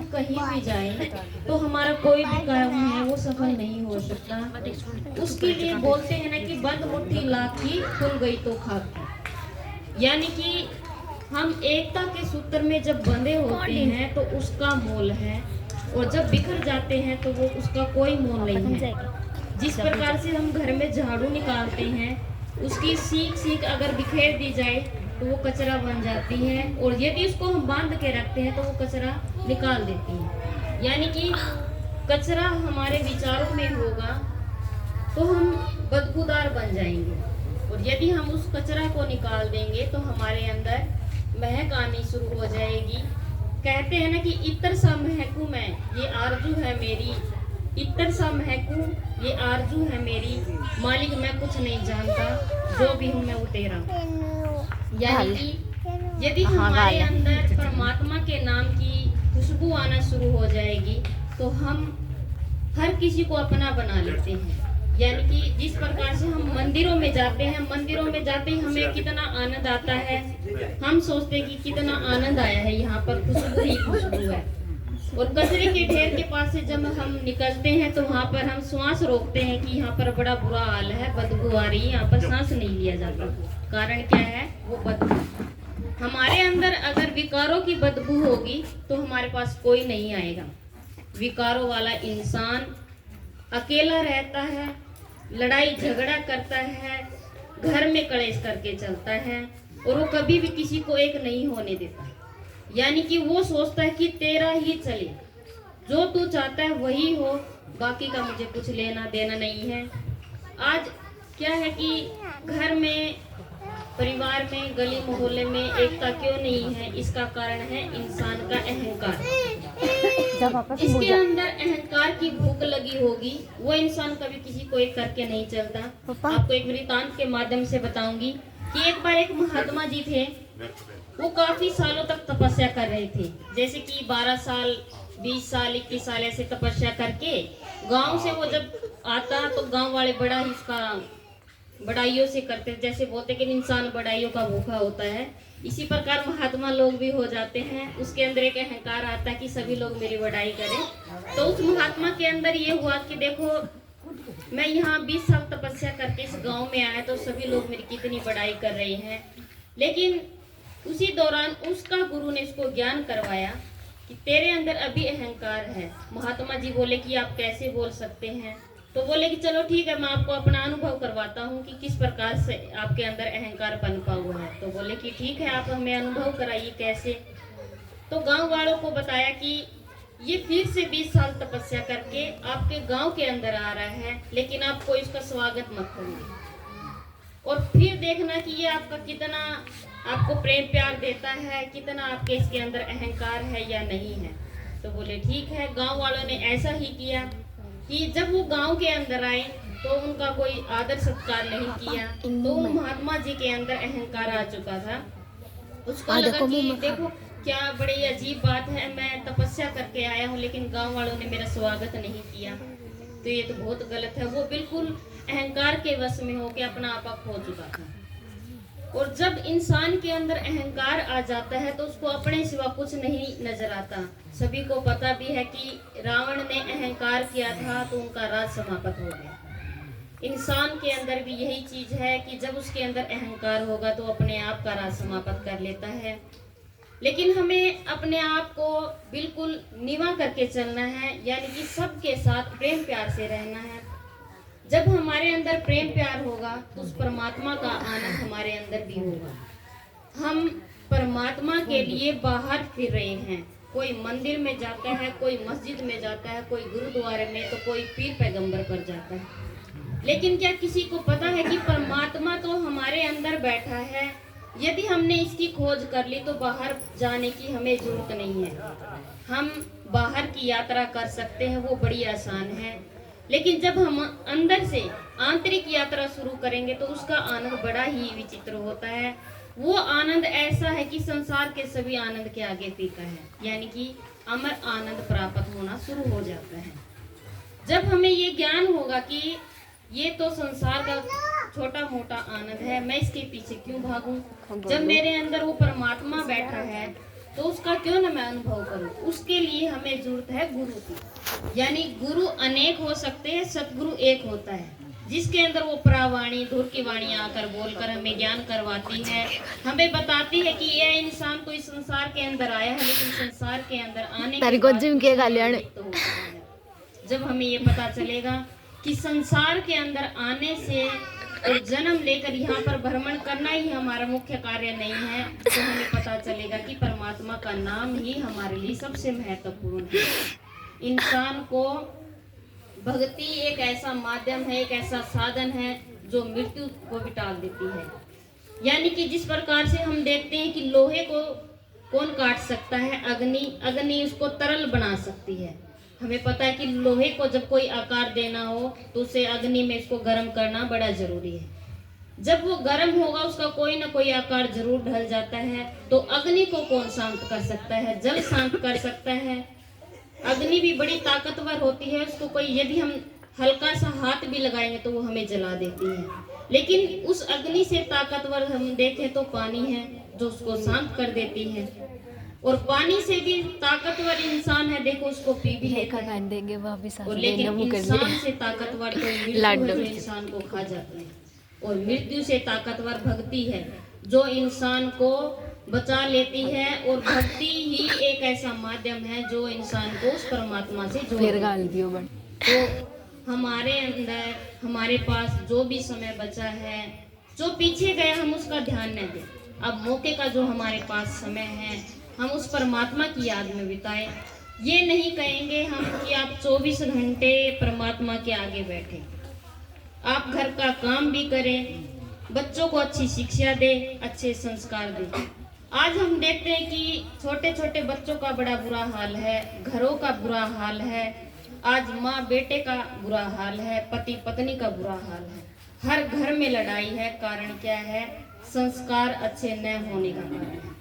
कहीं भी जाएं तो हमारा कोई भी काम है वो सफल नहीं हो सकता। उसके लिए बोलते हैं ना कि बंद मुट्ठी लाठी खुल गई तो खाकी। यानी कि हम एकता के सूत्र में जब बंधे होते हैं तो उसका मोल है, और जब बिखर जाते हैं तो वो उसका कोई मोल नहीं है। जिस प्रकार से हम घर में झाड़ू निकालते हैं, उसकी सीख सीख अगर बिखेर दी जाए तो वो कचरा बन जाती है, और यदि उसको हम बांध के रखते हैं तो वो कचरा निकाल देती है। यानी कि कचरा हमारे विचारों में होगा तो हम बदबूदार बन जाएंगे, और यदि हम उस कचरा को निकाल देंगे तो हमारे अंदर महक आनी शुरू हो जाएगी। कहते हैं ना कि इत्र सा महकूं मैं, ये आरजू है मेरी, इत्र सा महकूं ये आरजू है मेरी, मालिक मैं कुछ नहीं जानता, जो भी हूँ मैं वो तेरा। यानी कि यदि हमारे अंदर परमात्मा के नाम की खुशबू आना शुरू हो जाएगी तो हम हर किसी को अपना बना लेते हैं। यानी कि जिस प्रकार से हम मंदिरों में जाते हैं, मंदिरों में जाते ही हमें कितना आनंद आता है, हम सोचते हैं कि कितना आनंद आया है, यहाँ पर खुशबू ही खुशबू है। और कचरे के ढेर के पास से जब हम निकलते हैं तो वहाँ पर हम श्वास रोकते हैं कि यहाँ पर बड़ा बुरा हाल है, बदबू आ रही है, यहाँ पर सांस नहीं लिया जाता। कारण क्या है? वो बदबू। हमारे अंदर अगर विकारों की बदबू होगी तो हमारे पास कोई नहीं आएगा। विकारों वाला इंसान अकेला रहता है, लड़ाई झगड़ा करता है, घर में कलेश करके चलता है, और वो कभी भी किसी को एक नहीं होने देता। यानी कि वो सोचता है कि तेरा ही चले, जो तू चाहता है वही हो, बाकी का मुझे कुछ लेना देना नहीं है। आज क्या है कि घर में, परिवार में, गली मोहल्ले में एकता क्यों नहीं है? इसका कारण है इंसान का अहंकार। इसके अंदर अहंकार की भूख लगी होगी, वो इंसान कभी किसी को एक करके नहीं चलता। आपको एक वृतांत के माध्यम से बताऊंगी कि एक बार एक महात्मा जी थे, वो काफी सालों तक तपस्या कर रहे थे। जैसे कि 12 साल, 20 साल, 21 साल ऐसे तपस्या करके गांव से वो जब आता तो गांव वाले बड़ा ही उसका बड़ाइयों से करते, जैसे बोलते कि इंसान बड़ाइयों का भूखा होता है, इसी प्रकार महात्मा लोग भी हो जाते हैं। उसके अंदर एक अहंकार आता है कि सभी लोग मेरी बड़ाई करें। तो उस महात्मा के अंदर ये हुआ कि देखो, मैं यहाँ 20 साल तपस्या करके इस गांव में आया तो सभी लोग मेरी कितनी बड़ाई कर रहे हैं। लेकिन उसी दौरान उसका गुरु ने उसको ज्ञान करवाया कि तेरे अंदर अभी अहंकार है। महात्मा जी बोले कि आप कैसे बोल सकते हैं? तो बोले कि चलो ठीक है, मैं आपको अपना अनुभव करवाता हूँ कि किस प्रकार से आपके अंदर अहंकार पनपा हुआ है। तो बोले कि ठीक है, आप हमें अनुभव कराइए कैसे। तो गांव वालों को बताया कि ये फिर से 20 साल तपस्या करके आपके गांव के अंदर आ रहा है, लेकिन आप कोई उसका स्वागत मत करिए, और फिर देखना कि ये आपका कितना आपको प्रेम प्यार देता है, कितना आपके इसके अंदर अहंकार है या नहीं है। तो बोले ठीक है। गांव वालों ने ऐसा ही किया कि जब वो गांव के अंदर आए तो उनका कोई आदर सत्कार नहीं किया। तो महात्मा जी के अंदर अहंकार आ चुका था। उसको लगा कि देखो क्या बड़ी अजीब बात है, मैं तपस्या करके आया हूँ लेकिन गांव वालों ने मेरा स्वागत नहीं किया, तो ये तो बहुत गलत है। वो बिल्कुल अहंकार के वश में होकर अपना आपा खो चुका था। और जब इंसान के अंदर अहंकार आ जाता है तो उसको अपने सिवा कुछ नहीं नजर आता। सभी को पता भी है कि रावण ने अहंकार किया था तो उनका राज समाप्त हो गया। इंसान के अंदर भी यही चीज है कि जब उसके अंदर अहंकार होगा तो अपने आप का राज समाप्त कर लेता है। लेकिन हमें अपने आप को बिल्कुल निवा करके चलना है, यानी कि सबके साथ प्रेम प्यार से रहना है। जब हमारे अंदर प्रेम प्यार होगा तो उस परमात्मा का आनंद हमारे अंदर भी होगा। हम परमात्मा के लिए बाहर फिर रहे हैं, कोई मंदिर में जाता है, कोई मस्जिद में जाता है, कोई गुरुद्वारे में, तो कोई पीर पैगंबर पर जाता है। लेकिन क्या किसी को पता है कि परमात्मा तो हमारे अंदर बैठा है? यदि हमने इसकी खोज कर ली तो बाहर जाने की हमें जरूरत नहीं है। हम बाहर की यात्रा कर सकते हैं, वो बड़ी आसान है। लेकिन जब हम अंदर से आंतरिक यात्रा शुरू करेंगे तो उसका आनंद बड़ा ही विचित्र होता है। वो आनंद ऐसा है कि संसार के सभी आनंद के आगे फीका है, यानी कि अमर आनंद प्राप्त होना शुरू हो जाता है। जब हमें ये ज्ञान होगा कि ये तो संसार का छोटा मोटा आनंद है, मैं इसके पीछे क्यों भागूं? जब मेरे अंदर वो परमात्मा बैठा है तो उसका क्यों ना मैं अनुभव करूं। उसके लिए हमें जरूरत है गुरु की। यानी गुरु अनेक हो सकते हैं, सतगुरु एक होता है, जिसके अंदर वो प्रावाणी धुर की वाणी आकर बोलकर हमें ज्ञान करवाती है, हमें बताती है कि यह इंसान तो इस संसार के अंदर आया है, लेकिन संसार के अंदर आने के बाद तो होता है। जब हमें ये पता चलेगा कि संसार के अंदर आने से और जन्म लेकर यहाँ पर भ्रमण करना ही हमारा मुख्य कार्य नहीं है, तो हमें पता चलेगा कि परमात्मा का नाम ही हमारे लिए सबसे महत्वपूर्ण है। इंसान को भक्ति एक ऐसा माध्यम है, एक ऐसा साधन है जो मृत्यु को भी टाल देती है। यानी कि जिस प्रकार से हम देखते हैं कि लोहे को कौन काट सकता है, अग्नि उसको तरल बना सकती है। हमें पता है कि लोहे को जब कोई आकार देना हो तो उसे अग्नि में इसको गर्म करना बड़ा जरूरी है। जब वो गर्म होगा उसका कोई ना कोई आकार जरूर ढल जाता है। तो अग्नि को कौन शांत कर सकता है? जल शांत कर सकता है। अग्नि भी बड़ी ताकतवर होती है, उसको कोई यदि हम हल्का सा हाथ भी लगाएंगे तो वो हमें जला देती है। लेकिन उस अग्नि से ताकतवर हम देखें तो पानी है जो उसको शांत कर देती है। और पानी से भी ताकतवर इंसान है, देखो उसको पी भी लेकर देंगे वो भी और लेकिन इंसान से ताकतवर तो मृत्यु है जो इंसान को खा जाती है। और मृत्यु से ताकतवर भक्ति है जो इंसान को बचा लेती है। और भक्ति ही एक ऐसा माध्यम है जो इंसान को उस परमात्मा से जोड़। तो हमारे अंदर हमारे पास जो भी समय बचा है, जो पीछे गया, हम उसका ध्यान न दें। अब मौके का जो हमारे पास समय है हम उस परमात्मा की याद में बिताएं। ये नहीं कहेंगे हम कि आप 24 घंटे परमात्मा के आगे बैठे, आप घर का काम भी करें, बच्चों को अच्छी शिक्षा दें, अच्छे संस्कार दें। आज हम देखते हैं कि छोटे छोटे बच्चों का बड़ा बुरा हाल है, घरों का बुरा हाल है, आज माँ बेटे का बुरा हाल है, पति पत्नी का बुरा हाल है, हर घर में लड़ाई है। कारण क्या है? संस्कार अच्छे न होने का कारण है।